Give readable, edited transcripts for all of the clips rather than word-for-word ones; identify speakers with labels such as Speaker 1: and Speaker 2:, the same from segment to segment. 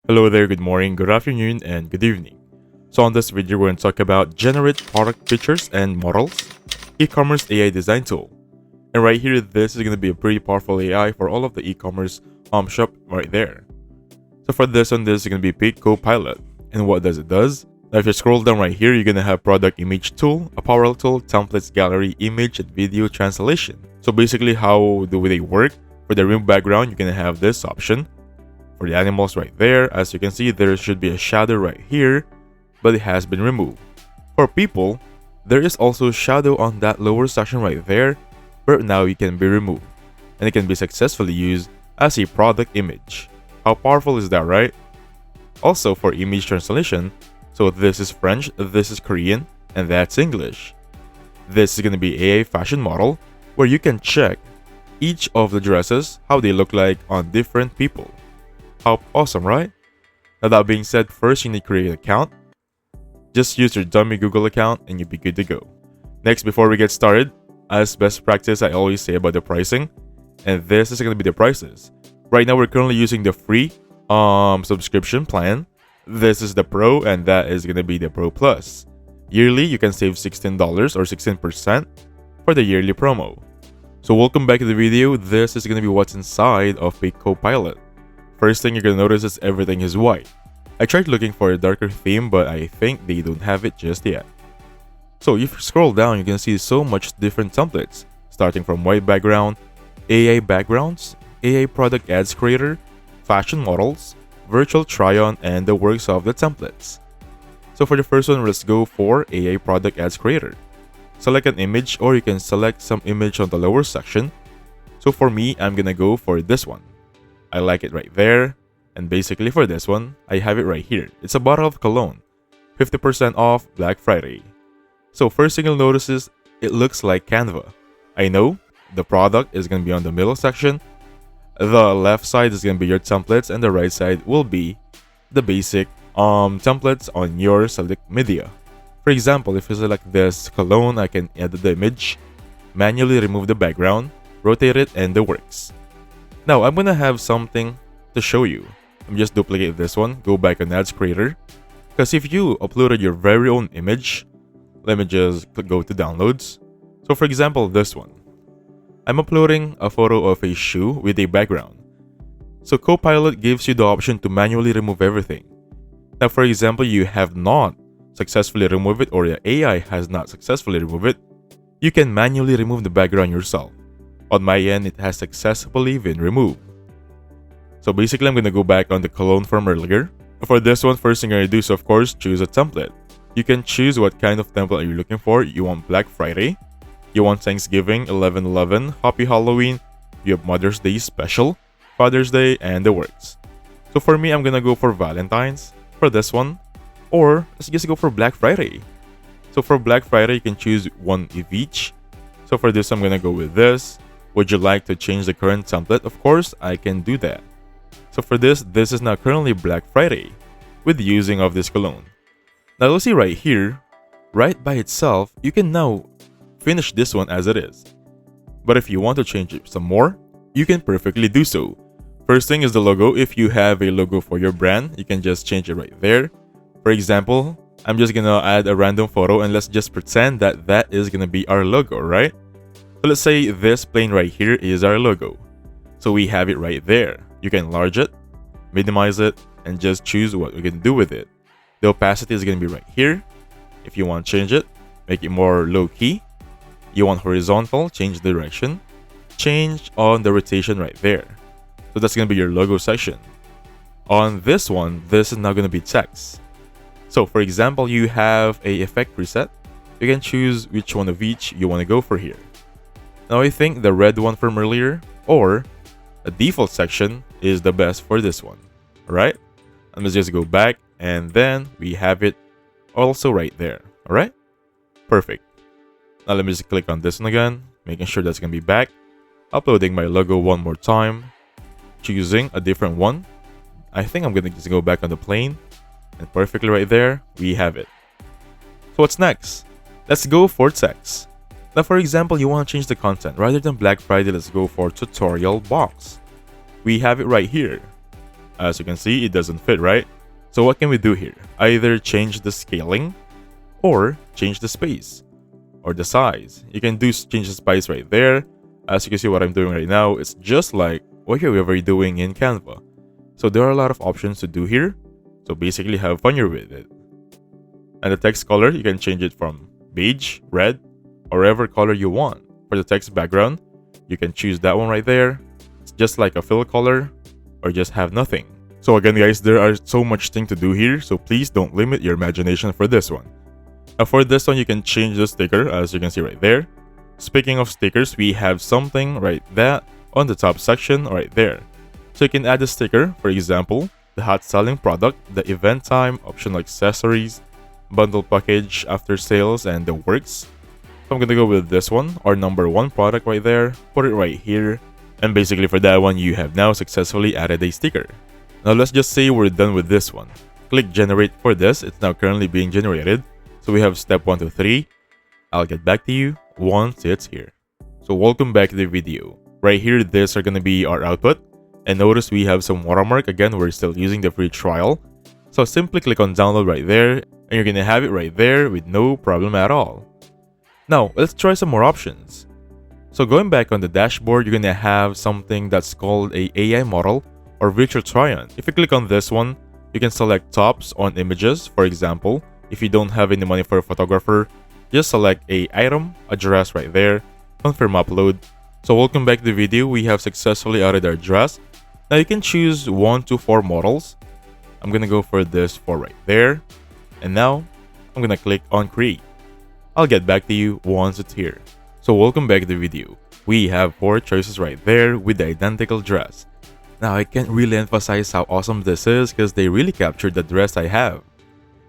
Speaker 1: Hello there, good morning, good afternoon, and good evening. So on this video, we're going to talk about generate product pictures and models, e-commerce AI design tool. And right here, this is going to be a pretty powerful AI for all of the e-commerce shop right there. So for this one, this is going to be Pic Copilot. And what does it does? Now if you scroll down right here, you're going to have product image tool, apparel tool, templates, gallery, image, and video translation. So basically, how do they work? For the remove background, you're going to have this option. For the animals right there, as you can see, there should be a shadow right here, but it has been removed. For people, there is also a shadow on that lower section right there, but now it can be removed, and it can be successfully used as a product image. How powerful is that, right? Also, for image translation, so this is French, this is Korean, and that's English. This is going to be AI fashion model, where you can check each of the dresses, how they look like on different people. How awesome, right? Now that being said, first you need to create an account. Just use your dummy Google account and you'll be good to go. Next, before we get started, as best practice, I always say about the pricing. And this is going to be the prices. Right now, we're currently using the free subscription plan. This is the Pro and that is going to be the Pro Plus. Yearly, you can save $16 or 16% for the yearly promo. So welcome back to the video. This is going to be what's inside of Pic Copilot. First thing you're going to notice is everything is white. I tried looking for a darker theme, but I think they don't have it just yet. So if you scroll down, you can see so much different templates, starting from white background, AI backgrounds, AI product ads creator, fashion models, virtual try-on, and the works of the templates. So for the first one, let's go for AI product ads creator. Select an image, or you can select some image on the lower section. So for me, I'm going to go for this one. I like it right there, and basically for this one, I have it right here. It's a bottle of cologne, 50% off Black Friday. So first thing you'll notice is, it looks like Canva. I know, the product is going to be on the middle section, the left side is going to be your templates, and the right side will be the basic templates on your select media. For example, if you select this cologne, I can edit the image, manually remove the background, rotate it, and the works. Now, I'm going to have something to show you. I'm just duplicate this one, go back on Ads Creator. Because if you uploaded your very own image, let me just go to Downloads. So for example, this one. I'm uploading a photo of a shoe with a background. So Copilot gives you the option to manually remove everything. Now, for example, you have not successfully removed it, or the AI has not successfully removed it, you can manually remove the background yourself. On my end, it has successfully been removed. So basically, I'm going to go back on the cologne from earlier. For this one, first thing I'm going to do is, of course, choose a template. You can choose what kind of template you're looking for. You want Black Friday, you want Thanksgiving, 11/11, Happy Halloween, you have Mother's Day special, Father's Day, and the works. So for me, I'm going to go for Valentine's for this one, or let's just go for Black Friday. So for Black Friday, you can choose one of each. So for this, I'm going to go with this. Would you like to change the current template? Of course, I can do that. So for this is now currently Black Friday with the using of this cologne. Now you'll see right here, right by itself, you can now finish this one as it is. But if you want to change it some more, you can perfectly do so. First thing is the logo. If you have a logo for your brand, you can just change it right there. For example, I'm just going to add a random photo and let's just pretend that that is going to be our logo, right? So let's say this plane right here is our logo. So we have it right there. You can enlarge it, minimize it, and just choose what we can do with it. The opacity is going to be right here. If you want to change it, make it more low-key. You want horizontal, change direction. Change on the rotation right there. So that's going to be your logo section. On this one, this is now going to be text. So for example, you have a effect preset. You can choose which one of each you want to go for here. Now I think the red one from earlier, or a default section, is the best for this one. Alright? And let's just go back, and then we have it also right there. Alright? Perfect. Now let me just click on this one again, making sure that's going to be back. Uploading my logo one more time. Choosing a different one. I think I'm going to just go back on the plane. And perfectly right there, we have it. So what's next? Let's go for text. Now, for example, you want to change the content. Rather than Black Friday, let's go for Tutorialboxx. We have it right here. As you can see, it doesn't fit, right? So what can we do here? Either change the scaling or change the space or the size. You can change the size right there. As you can see what I'm doing right now, it's just like what you're already doing in Canva. So there are a lot of options to do here. So basically have fun here with it. And the text color, you can change it from beige, red, or whatever color you want. For the text background, you can choose that one right there. It's just like a fill color or just have nothing. So again guys, there are so much things to do here, so please don't limit your imagination for this one. Now for this one, you can change the sticker as you can see right there. Speaking of stickers, we have something right there on the top section right there. So you can add a sticker, for example, the hot selling product, the event time, optional accessories, bundle package, after sales, and the works. So I'm gonna go with this one, our number 1 product right there, put it right here, and basically for that one, you have now successfully added a sticker. Now let's just say we're done with this one. Click generate for this, it's now currently being generated. So we have step 1 to 3. I'll get back to you once it's here. So welcome back to the video. Right here, these are gonna be our output. And notice we have some watermark. Again, we're still using the free trial. So simply click on download right there, and you're gonna have it right there with no problem at all. Now, let's try some more options. So going back on the dashboard, you're gonna have something that's called a AI model or virtual try-on. If you click on this one, you can select tops on images. For example, if you don't have any money for a photographer, just select a item, address right there, confirm upload. So welcome back to the video. We have successfully added our address. Now you can choose 1 to 4 models. I'm gonna go for this 4 right there. And now I'm gonna click on create. I'll get back to you once it's here. So welcome back to the video. We have 4 choices right there with the identical dress. Now I can't really emphasize how awesome this is because they really captured the dress I have.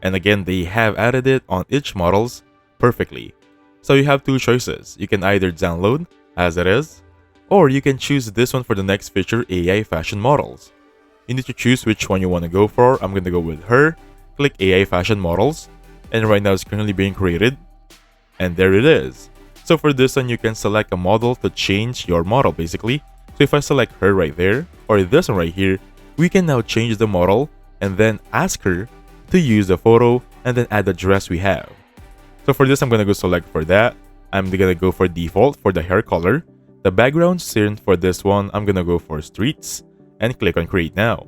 Speaker 1: And again, they have added it on each models perfectly. So you have 2 choices. You can either download as it is, or you can choose this one for the next feature, AI fashion models. You need to choose which one you want to go for. I'm going to go with her. Click AI fashion models. And right now it's currently being created. And there it is. So for this one, you can select a model to change your model basically. So if I select her right there, or this one right here, we can now change the model and then ask her to use the photo and then add the dress we have. So for this, I'm going to go select for that. I'm going to go for default for the hair color. The background scene for this one, I'm going to go for streets and click on create now.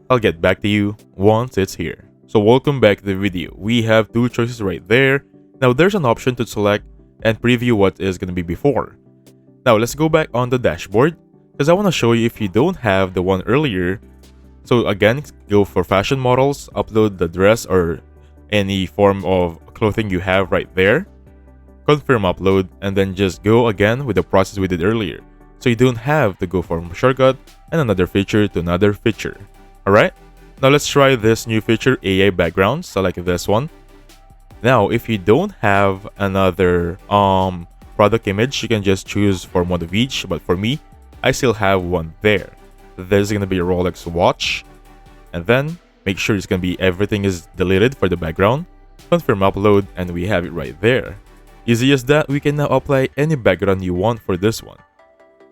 Speaker 1: I'll get back to you once it's here. So welcome back to the video. We have 2 choices right there. Now there's an option to select and preview what is going to be before. Now let's go back on the dashboard because I want to show you if you don't have the one earlier. So again, go for fashion models, upload the dress or any form of clothing you have right there. Confirm upload, and then just go again with the process we did earlier. So you don't have to go from shortcut and another feature to another feature. Alright? Now let's try this new feature, AI background. Select this one. Now, if you don't have another product image, you can just choose from one of each. But for me, I still have one there. There's going to be a Rolex watch. And then make sure it's going to be everything is deleted for the background. Confirm upload, and we have it right there. Easy as that, we can now apply any background you want for this one.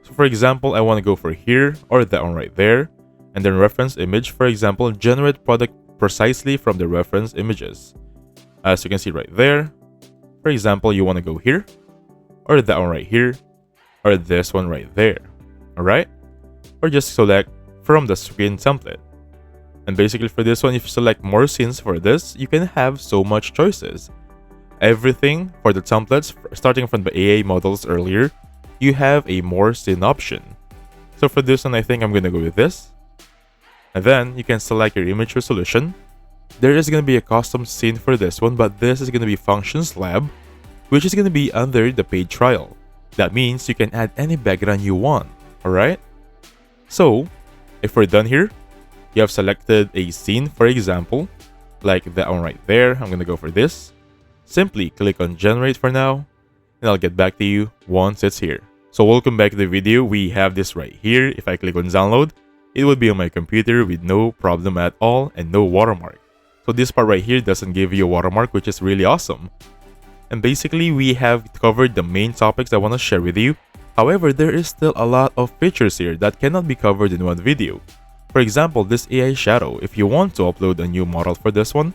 Speaker 1: So for example, I want to go for here or that one right there. And then reference image, for example, generate product precisely from the reference images. As you can see right there. For example, you want to go here or that one right here or this one right there. Alright? Or just select from the screen template. And basically for this one, if you select more scenes for this, you can have so much choices. Everything for the templates, starting from the AI models earlier, you have a more scene option. So for this one, I think I'm going to go with this. And then you can select your image resolution. There is going to be a custom scene for this one, but this is going to be Functions Lab, which is going to be under the paid trial. That means you can add any background you want, alright? So, if we're done here, you have selected a scene, for example, like that one right there. I'm going to go for this. Simply click on generate for now, and I'll get back to you once it's here. So welcome back to the video. We have this right here. If I click on download, it will be on my computer with no problem at all and no watermark. So this part right here doesn't give you a watermark, which is really awesome. And basically, we have covered the main topics I want to share with you. However, there is still a lot of features here that cannot be covered in one video. For example, this AI shadow, if you want to upload a new model for this one,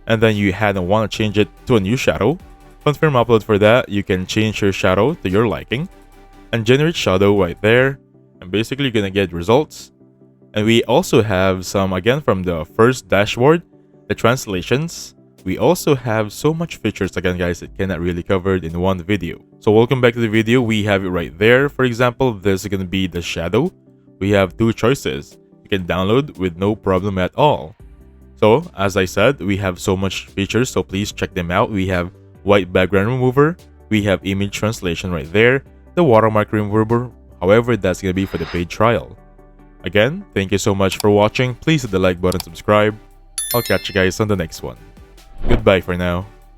Speaker 1: and then you had and want to change it to a new shadow, confirm upload for that. You can change your shadow to your liking and generate shadow right there, and basically you're gonna get results. And we also have some, again, from the first dashboard, the translations. We also have so much features, again guys, it cannot really covered in one video. So welcome back to the video. We have it right there. For example, this is gonna be the shadow. We have two choices. You can download with no problem at all. So as I said, we have so much features, so please check them out. We have white background remover, we have image translation right there, the watermark remover. However, that's gonna be for the paid trial. Again, thank you so much for watching. Please hit the like button, subscribe. I'll catch you guys on the next one. Goodbye for now.